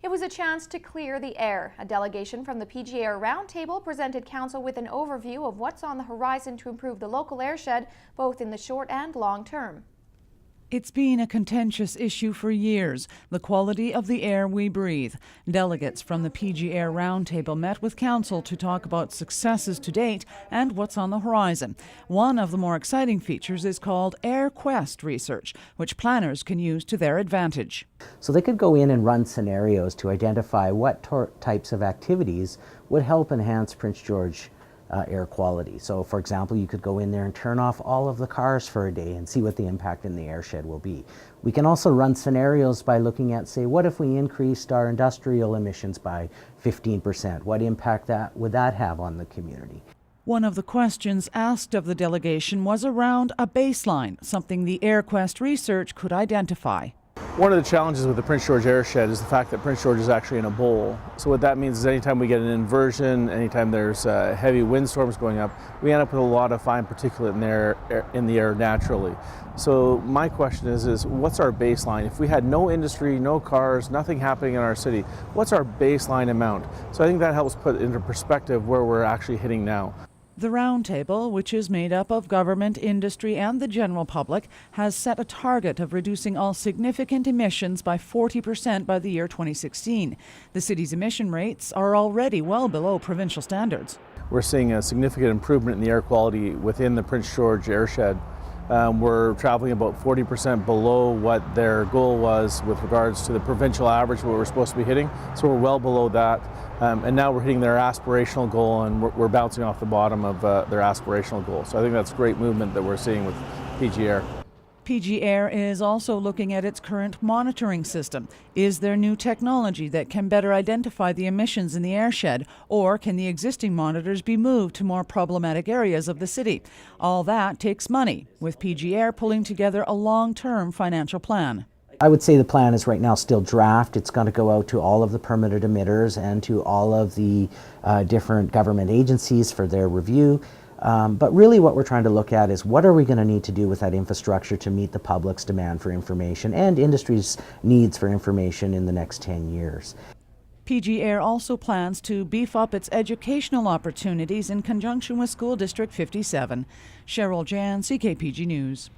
It was a chance to clear the air. A delegation from the PG AIR Roundtable presented Council with an overview of what's on the horizon to improve the local airshed, both in the short and long term. It's been a contentious issue for years, the quality of the air we breathe. Delegates from the PG AIR Roundtable met with Council to talk about successes to date and what's on the horizon. One of the more exciting features is called Air Quest research, which planners can use to their advantage. So they could go in and run scenarios to identify what types of activities would help enhance Prince George air quality. So for example, you could go in there and turn off all of the cars for a day and see what the impact in the airshed will be. We can also run scenarios by looking at, say, what if we increased our industrial emissions by 15%? What impact would that have on the community? One of the questions asked of the delegation was around a baseline, something the AirQuest research could identify. One of the challenges with the Prince George airshed is the fact that Prince George is actually in a bowl. So what that means is anytime we get an inversion, anytime there's heavy windstorms going up, we end up with a lot of fine particulate in the air naturally. So my question is what's our baseline? If we had no industry, no cars, nothing happening in our city, what's our baseline amount? So I think that helps put into perspective where we're actually hitting now. The Roundtable, which is made up of government, industry and the general public, has set a target of reducing all significant emissions by 40% by the year 2016. The city's emission rates are already well below provincial standards. We're seeing a significant improvement in the air quality within the Prince George airshed. We're traveling about 40% below what their goal was with regards to the provincial average, what we're supposed to be hitting. So we're well below that. And now we're hitting their aspirational goal, and we're bouncing off the bottom of their aspirational goal. So I think that's great movement that we're seeing with PG AIR. PG AIR is also looking at its current monitoring system. Is there new technology that can better identify the emissions in the airshed, or can the existing monitors be moved to more problematic areas of the city? All that takes money, with PG AIR pulling together a long-term financial plan. I would say the plan is right now still draft. It's going to go out to all of the permitted emitters and to all of the different government agencies for their review. But really what we're trying to look at is what are we going to need to do with that infrastructure to meet the public's demand for information and industry's needs for information in the next 10 years. PG AIR also plans to beef up its educational opportunities in conjunction with School District 57. Cheryl Jan, CKPG News.